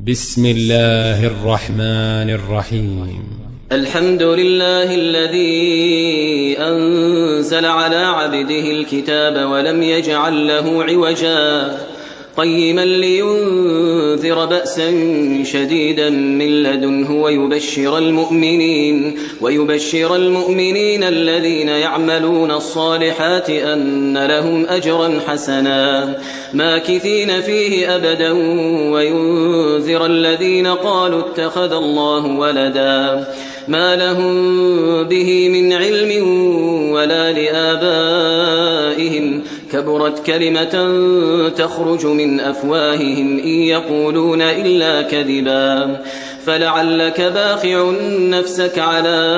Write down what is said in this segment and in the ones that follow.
بسم الله الرحمن الرحيم. الحمد لله الذي أنزل على عبده الكتاب ولم يجعل له عوجا قيما لينذر بأسا شديدا من لدنه ويبشر المؤمنين الذين يعملون الصالحات أن لهم أجرا حسنا ماكثين فيه أبدا وينذر الذين قالوا اتخذ الله ولدا ما لهم به من علم ولا لآبائهم كبرت كلمة تخرج من أفواههم إن يقولون إلا كذبا فلعلك باخع نفسك على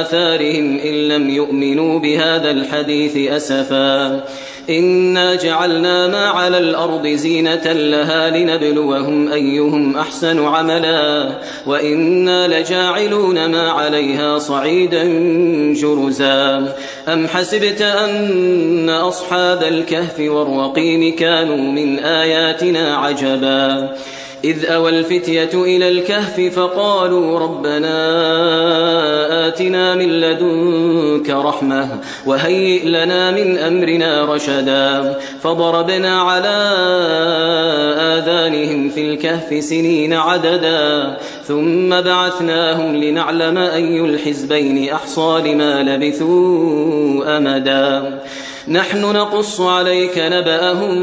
آثارهم إن لم يؤمنوا بهذا الحديث أسفا إنا جعلنا ما على الأرض زينة لها لنبلوهم أيهم أحسن عملا وإنا لجاعلون ما عليها صعيدا جرزا أم حسبت أن أصحاب الكهف والرقيم كانوا من آياتنا عجبا إذ أوى الفتية إلى الكهف فقالوا ربنا آتنا من لدنك رحمة وهيئ لنا من أمرنا رشدا فضربنا على آذانهم في الكهف سنين عددا ثم بعثناهم لنعلم أي الحزبين أحصى لما لبثوا أمدا نحن نقص عليك نبأهم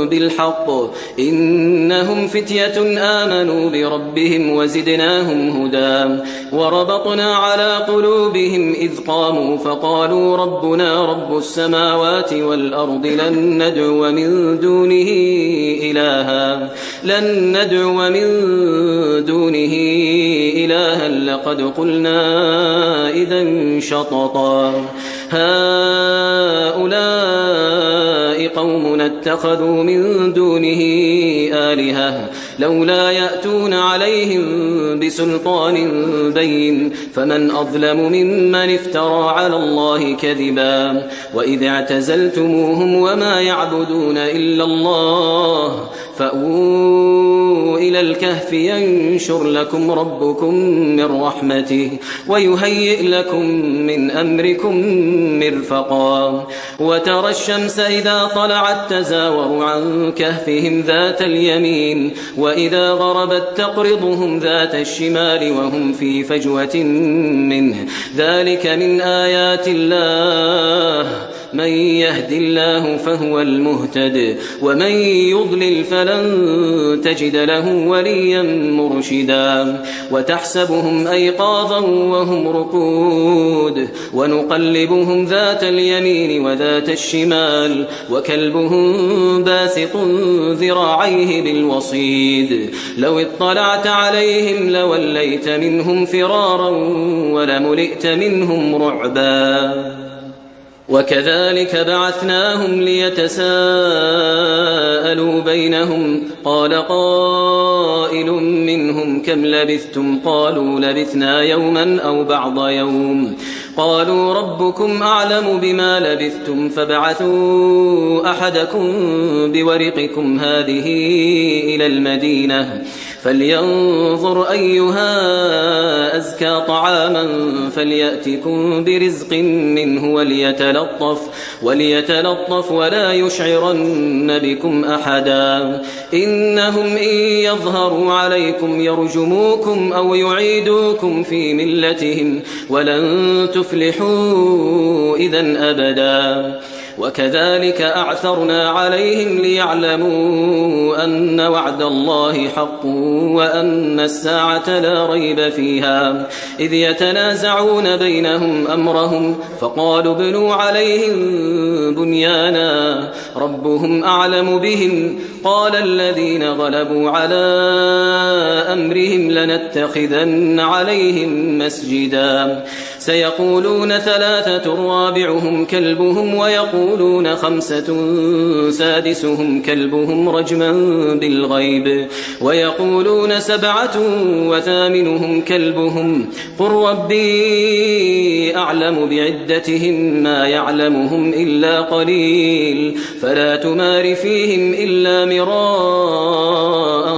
بالحق إنهم فتية آمنوا بربهم وزدناهم هدى وربطنا على قلوبهم إذ قاموا فقالوا ربنا رب السماوات والأرض لن ندعو من دونه إلها لقد قلنا إذا شططا هؤلاء قومنا اتخذوا من دونه آلهة لولا يأتون عليهم بسلطان بين فمن أظلم ممن افترى على الله كذبا وإذ اعتزلتموهم وما يعبدون إلا الله فأووا إلى الكهف ينشر لكم ربكم من رحمته ويهيئ لكم من أمركم مرفقا وترى الشمس إذا طلعت تزاور عن كهفهم ذات اليمين وإذا غربت تقرضهم ذات الشمال وهم في فجوة منه ذلك من آيات الله من يهد الله فهو المهتد ومن يضلل فلن تجد له وليا مرشدا وتحسبهم أيقاظا وهم رقود ونقلبهم ذات اليمين وذات الشمال وكلبهم باسط ذراعيه بالوصيد لو اطلعت عليهم لوليت منهم فرارا ولملئت منهم رعبا وكذلك بعثناهم ليتساءلوا بينهم قال قائل منهم كم لبثتم قالوا لبثنا يوما أو بعض يوم قالوا ربكم أعلم بما لبثتم فابعثوا أحدكم بورقكم هذه إلى المدينة فلينظر أيها أزكى طعاما فليأتكم برزق منه وليتلطف ولا يشعرن بكم أحدا إنهم إن يظهروا عليكم يرجموكم أو يعيدوكم في ملتهم ولن تفلحوا إذن أبدا وكذلك أعثرنا عليهم ليعلموا أن وعد الله حق وأن الساعة لا ريب فيها إذ يتنازعون بينهم أمرهم فقالوا ابنوا عليهم بنيانا ربهم أعلم بهم قال الذين غلبوا على أمرهم لنتخذن عليهم مسجدا سيقولون 3 رابعهم كلبهم ويقولون 5 سادسهم كلبهم رجما بالغيب ويقولون 7 وثامنهم كلبهم قل ربي أعلم بعدتهم ما يعلمهم إلا قليل فلا تمار فيهم إلا مراء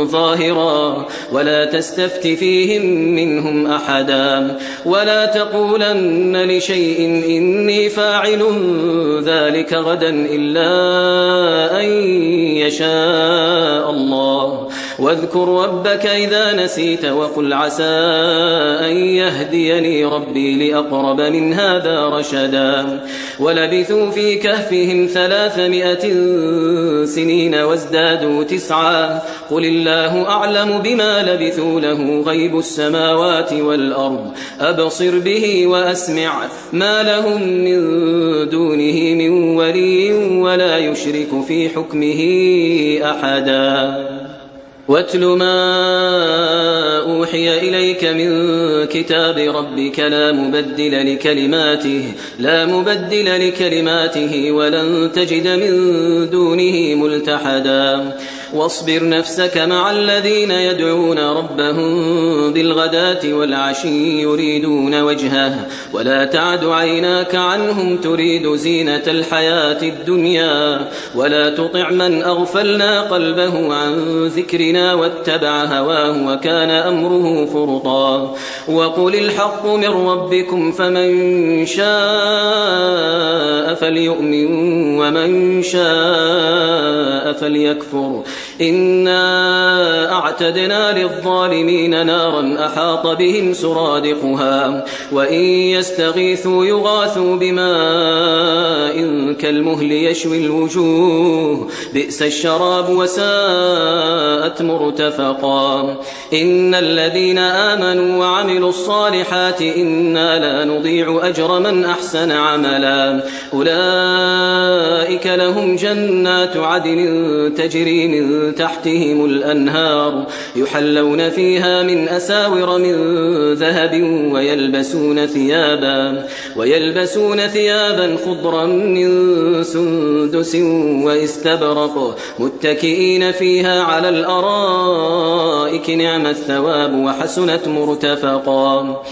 ظاهرا ولا تستفت فيهم منهم أحدا ولا تقولن لشيء إني فاعل ذلك غدا إلا أن يشاء الله واذكر ربك إذا نسيت وقل عسى أن يهديني ربي لأقرب من هذا رشدا ولبثوا في كهفهم 300 سنين وازدادوا 9 قل الله أعلم بما لبثوا له غيب السماوات والأرض أبصر به وأسمع ما لهم من دونه من ولي ولا يشرك في حكمه أحدا واتل ما أوحي إليك من كتاب ربك لا مبدل لكلماته ولن تجد من دونه ملتحدا واصبر نفسك مع الذين يدعون ربهم بالغداة والعشي يريدون وجهه ولا تعد عيناك عنهم تريد زينة الحياة الدنيا ولا تطع من أغفلنا قلبه عن ذكرنا واتبع هواه وكان أمره فرطا وقل الحق من ربكم فمن شاء فليؤمن ومن شاء فليكفر إنا أعتدنا للظالمين نارا أحاط بهم سرادقها وإن يستغيثوا يغاثوا بماء كالمهل يشوي الوجوه بئس الشراب وساءت مرتفقا إن الذين آمنوا وعملوا الصالحات إنا لا نضيع أجر من أحسن عملا أولئك لهم جنات عدن تجري من تحتهم الأنهار يحلون فيها من أساور من ذهب ويلبسون ثيابا خضرا من سندس واستبرق متكئين فيها على الأرائك نعم الثواب وحسنت مرتفقا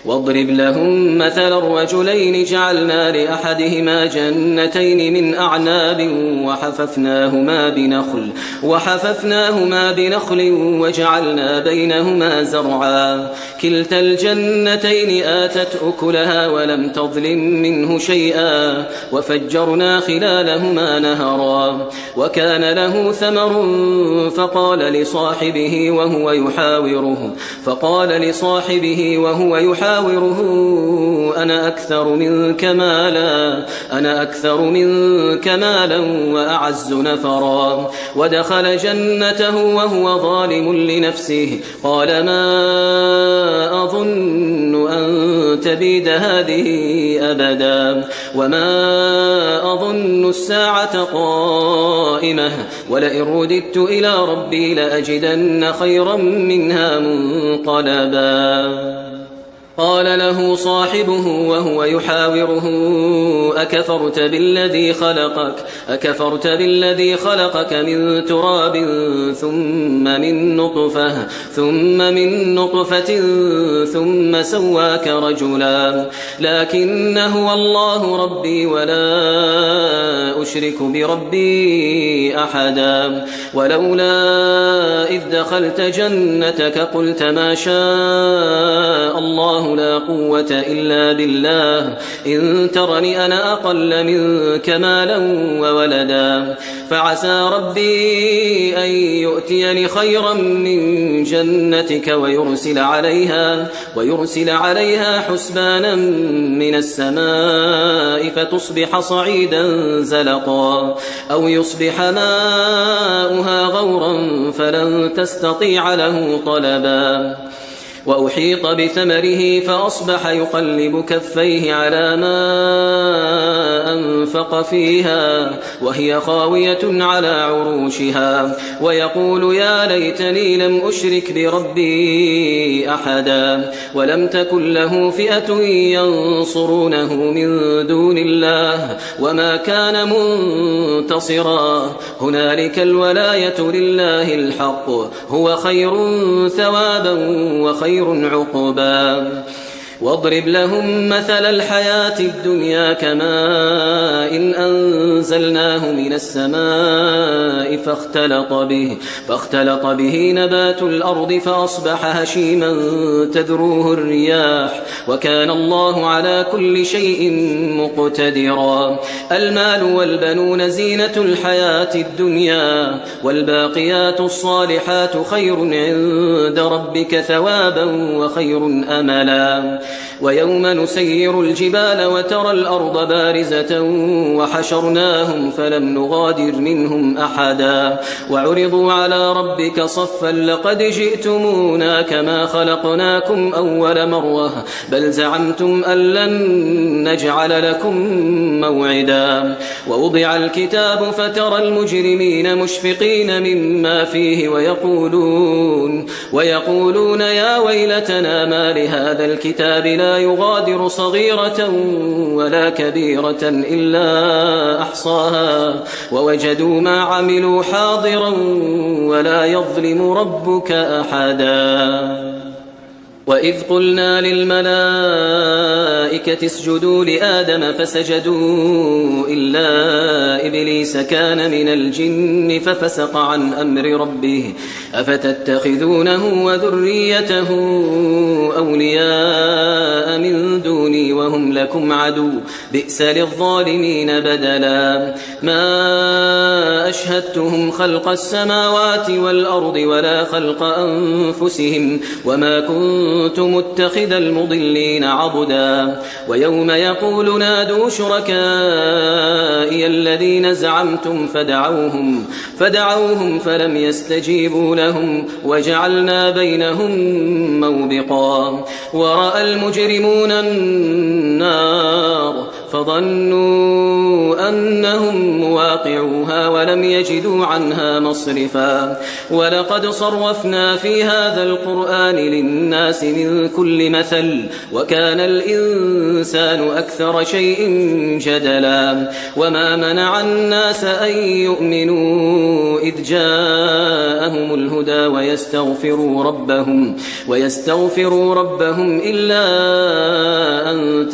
واضرب لهم مثل الرجلين جعلنا لأحدهما جنتين من أعناب وحففناهما بنخل وجعلنا بينهما زرعا كلتا الجنتين آتت أكلها ولم تظلم منه شيئا وفجرنا خلالهما نهرا وكان له ثمر فقال لصاحبه وهو يحاوره أنا أكثر منك مالا وأعز نفرا ودخل جنته وهو ظالم لنفسه قال ما أظن أن تبيد هذه أبدا وما أظن الساعة قائمة ولئن رددت إلى ربي لأجدن خيرا منها منقلبا قال له صاحبه وهو يحاوره أكفرت بالذي خلقك من تراب ثم من نطفة ثم سواك رجلا لكن هو الله ربي ولا أشرك بربي أحدا ولولا إذ دخلت جنتك قلت ما شاء الله لا قوة إلا بالله إن ترني أنا أقل منك مالا وولدا فعسى ربي أن يؤتيني خيرا من جنتك ويرسل عليها حسبانا من السماء فتصبح صعيدا زلقا أو يصبح ماؤها غورا فلن تستطيع له طلبا وأحيط بثمره فأصبح يقلب كفيه على ما أنفق فيها وهي خاوية على عروشها ويقول يا ليتني لم أشرك بربي أحدا ولم تكن له فئة ينصرونه من دون الله وما كان منتصرا هنالك الولاية لله الحق هو خير ثوابا وخير عقبا واضرب لهم مثل الحياة الدنيا كماء إن أنزلناه من السماء فاختلط به نبات الأرض فأصبح هشيما تذروه الرياح وكان الله على كل شيء مقتدرا. المال والبنون زينة الحياة الدنيا والباقيات الصالحات خير عند ربك ثوابا وخير أملا. ويوم نسير الجبال وترى الأرض بارزة وحشرناهم فلم نغادر منهم أحدا وعرضوا على ربك صفا لقد جئتمونا كما خلقناكم أول مرة بل زعمتم أن لن نجعل لكم موعدا. ووضع الكتاب فترى المجرمين مشفقين مما فيه ويقولون يا ويلتنا ما لهذا الكتاب لا يغادر صغيرة ولا كبيرة إلا أحصاها ووجدوا ما عملوا حاضرا ولا يظلم ربك أحدا. وإذ قلنا للملائكة اسجدوا لآدم فسجدوا إلا إبليس كان من الجن ففسق عن أمر ربه أفتتخذونه وذريته أولياء من دوني وهم لكم عدو بئس للظالمين بدلا. ما أشهدتهم خلق السماوات والأرض ولا خلق أنفسهم وما كنت متخذ المضلين عضدا. ويوم يقول نادوا شركائي الذين زعمتم فدعوهم فلم يستجيبوا لهم وجعلنا بينهم موبقا. ورأى المجرمون النار فظنوا أنهم مواقعوها ولم يجدوا عنها مصرفا. ولقد صرفنا في هذا القرآن للناس من كل مثل وكان الإنسان أكثر شيء جدلا. وما منع الناس أن يؤمنوا إذ جاءهم الهدى ويستغفروا ربهم إلا أن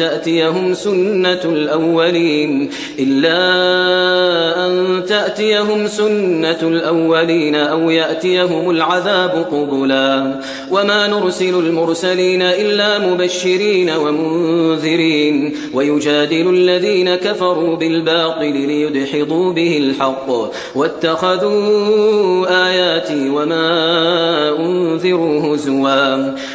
تأتيهم سنة الأولين أو يأتيهم العذاب قبلا. وما نرسل المرسلين إلا مبشرين ومنذرين ويجادل الذين كفروا بالباطل ليدحضوا به الحق واتخذوا آياتي وما أنذروا هزوا.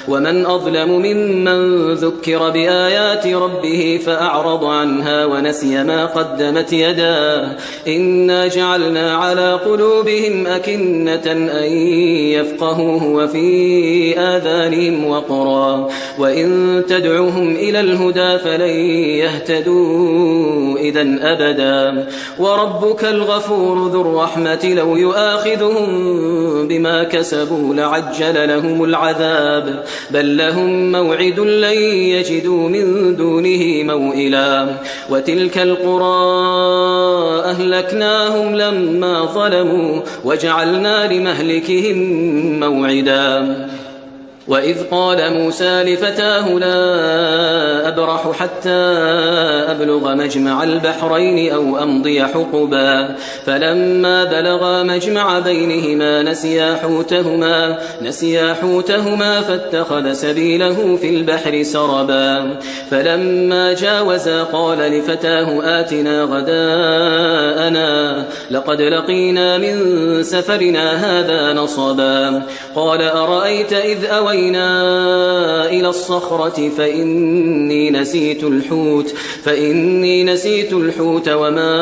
ومن أظلم ممن ذكر بآيات ربه فأعرض عنها ونسي ما قدمت يداه إنا جعلنا على قلوبهم أكنة أن يفقهوه وفي آذانهم وقرا وإن تدعوهم إلى الهدى فلن يهتدوا إذن أبدا. وربك الغفور ذو الرحمة لو يؤاخذهم بما كسبوا لعجل لهم العذاب بل لهم موعد لن يجدوا من دونه موئلا. وتلك القرى أهلكناهم لما ظلموا وجعلنا لمهلكهم موعدا. وإذ قال موسى لفتاه لا أبرح حتى أبلغ مجمع البحرين أو أمضي حقبا فلما بلغا مجمع بينهما نسيا حوتهما فاتخذ سبيله في البحر سربا. فلما جاوزا قال لفتاه آتنا غداءنا لقد لقينا من سفرنا هذا نصبا. قال أرأيت إذ أوينا إلى الصخرة فإني نسيت الحوت وما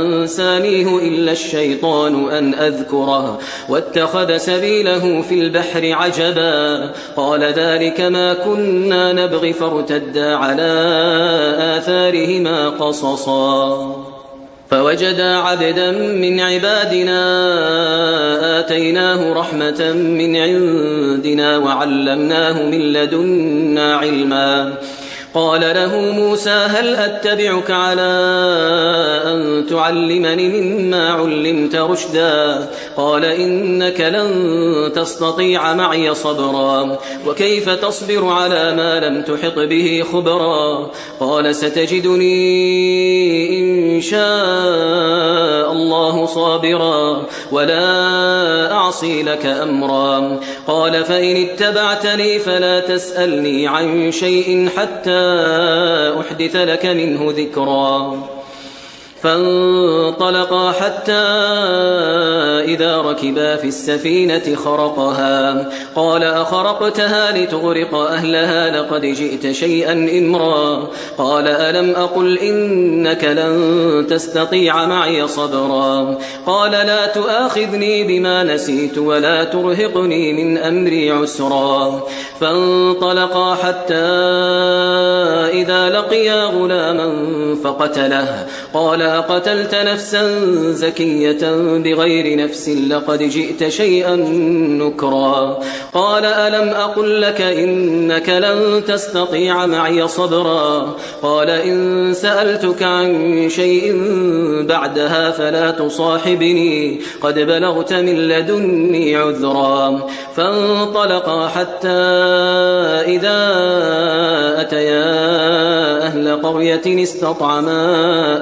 أنسانيه إلا الشيطان أن أذكره واتخذ سبيله في البحر عجبا. قال ذلك ما كنا نبغي فارتدا على آثارهما قصصا. فوجدا عبدا من عبادنا آتيناه رحمة من عندنا وعلمناه من لدنا علما. قال له موسى هل أتبعك على أن تعلمني مما علمت رشدا قال إنك لن تستطيع معي صبرا وكيف تصبر على ما لم تحط به خبرا قال ستجدني إن شاء الله صابرا ولا أعصي لك أمرا قال فإن اتبعتني فلا تسألني عن شيء حتى أحدث لك منه ذكرا فانطلقا حتى إذا ركبا في السفينة خرقها قال أخرقتها لتغرق أهلها لقد جئت شيئا إمرا قال ألم أقل إنك لن تستطيع معي صبرا قال لا تؤاخذني بما نسيت ولا ترهقني من أمري عسرا فانطلقا حتى إذا لقيا غلاما فقتله قال أقتلت نفسا زكية بغير نفس لقد جئت شيئا نكرا قال ألم أقل لك إنك لن تستطيع معي صبرا قال إن سألتك عن شيء بعدها فلا تصاحبني قد بلغت من لدني عذرا فانطلقا حتى إذا أتيا أهل قرية استطعما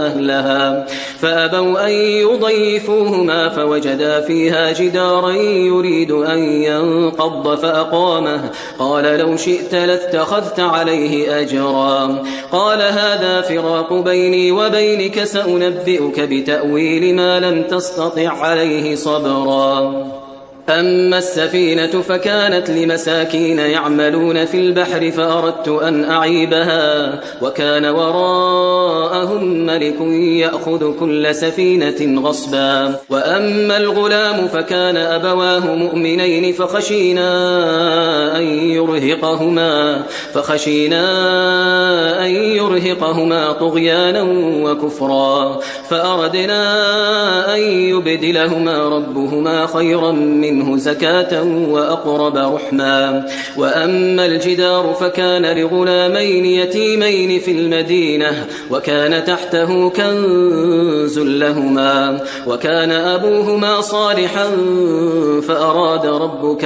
أهلها فأبوا أن يضيفوهما فوجدا فيها جدارا يريد أن ينقض فأقامه قال لو شئت لاتخذت عليه أجرا قال هذا فراق بيني وبينك سأنبئك بتأويل ما لم تستطع عليه صبرا أما السفينة فكانت لمساكين يعملون في البحر فأردت أن أعيبها وكان وراءهم ملك يأخذ كل سفينة غصبا وأما الغلام فكان أبواه مؤمنين فخشينا أن يرهقهما طغيانا وكفرا فأردنا أن يبدلهما ربهما خيرا منه زكاة وأقرب رحما وأما الجدار فكان لغلامين يتيمين في المدينة وكان تحته كنز لهما وكان أبوهما صالحا فأراد ربك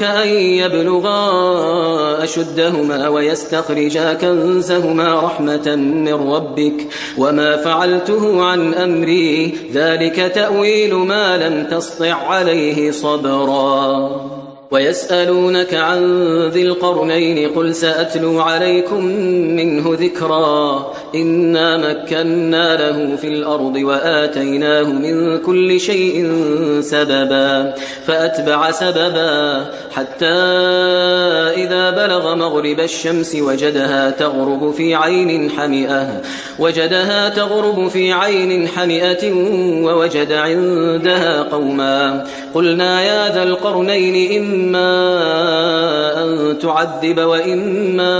أن يبلغا أشدهما ويستخرجا كنزهما رحمة من ربك وما فعلته عن أمري ذلك تأويل ما لم تسطع عليه صبرا ويسألونك عن ذي القرنين قل سأتلو عليكم منه ذكرا إنا مكنا له في الأرض وآتيناه من كل شيء سببا فأتبع سببا حتى إذا بلغ مغرب الشمس وجدها تغرب في عين حمئة ووجد عندها قوما قلنا يا ذا القرنين إما أن تعذب وإما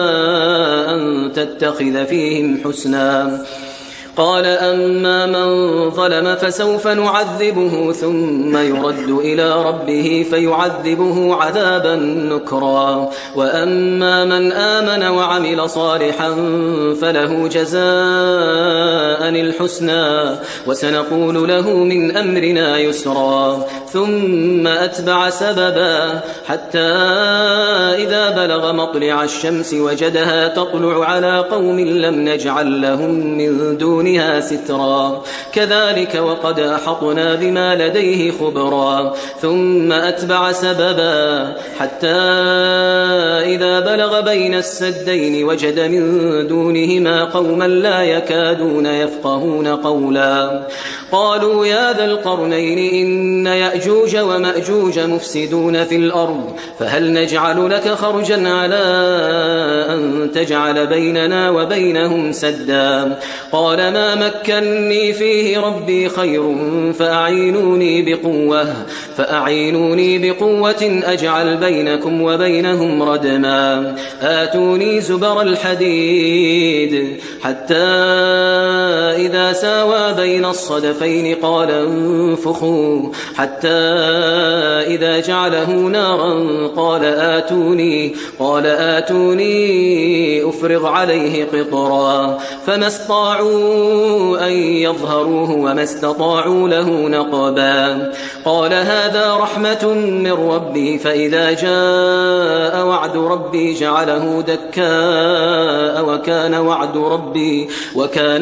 أن تتخذ فيهم حسنا قال أما من ظلم فسوف نعذبه ثم يرد إلى ربه فيعذبه عذابا نكرا وأما من آمن وعمل صالحا فله جزاء الحسنى وسنقول له من أمرنا يسرا ثم أتبع سببا حتى إذا بلغ مطلع الشمس وجدها تطلع على قوم لم نجعل لهم من دونها سترا كذلك وقد أحطنا بما لديه خبرا ثم أتبع سببا حتى إذا بلغ بين السدين وجد من دونهما قوما لا يكادون يفقهون قولا قالوا يا ذا القرنين إن يأجوج ومأجوج مفسدون في الأرض فهل نجعل لك خرجا على أن تجعل بيننا وبينهم سدا قال ما مكني فيه ربي خير فأعينوني بقوة أجعل بينكم وبينهم ردما آتوني زبر الحديد حتى إذا ساوى بين الصدفين قال انفخوا حتى حتى إذا جعله نارا قال آتوني أفرغ عليه قطرا فما استطاعوا أن يظهروه وما استطاعوا له نقبا قال هذا رحمة من ربي فإذا جاء وعد ربي جعله دكاء وكان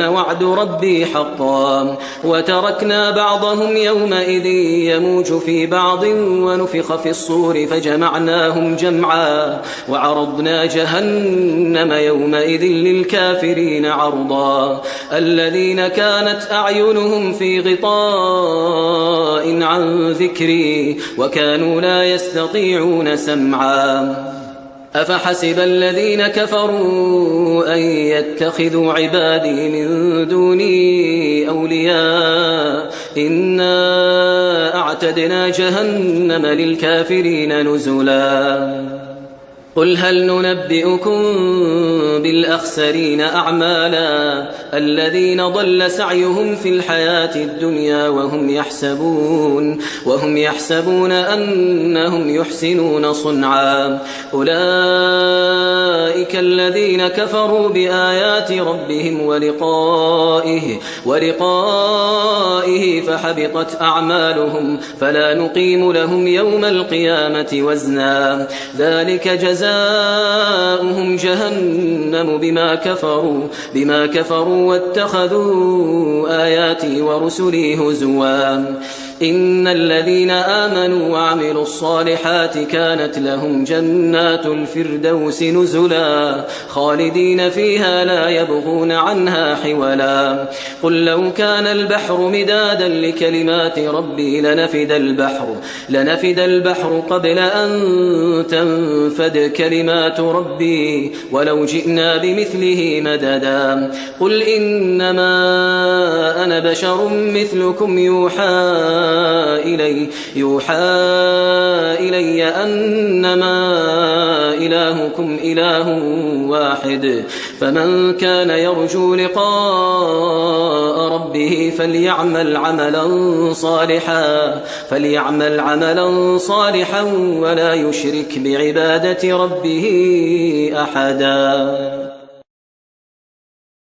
وعد ربي حقا وتركنا بعضهم يومئذ يموج في بعض ونفخ في الصور فجمعناهم جمعا وعرضنا جهنم يومئذ للكافرين عرضا الذين كانت أعينهم في غطاء عن ذكري وكانوا لا يستطيعون سمعا أفحسب الذين كفروا أن يتخذوا عبادي من دوني أولياء إنا أعتدنا جهنم للكافرين نزلا قل هل ننبئكم بالأخسرين أعمالا الذين ضل سعيهم في الحياة الدنيا وهم يحسبون أنهم يحسنون صنعا أولئك الذين كفروا بآيات ربهم ولقائه فحبطت أعمالهم فلا نقيم لهم يوم القيامة وزنا ذلك جزاؤهم جهنم بما كفروا واتخذوا آياتي ورسلي هزوا إن الذين آمنوا وعملوا الصالحات كانت لهم جنات الفردوس نزلا خالدين فيها لا يبغون عنها حولا قل لو كان البحر مدادا لكلمات ربي لنفد البحر قبل أن تنفد كلمات ربي ولو جئنا بمثله مددا قل إنما أنا بشر مثلكم يوحى إلي أنما إلهكم إله واحد فمن كان يرجو لقاء ربه فليعمل عملا صالحا ولا يشرك بعبادة ربه أحدا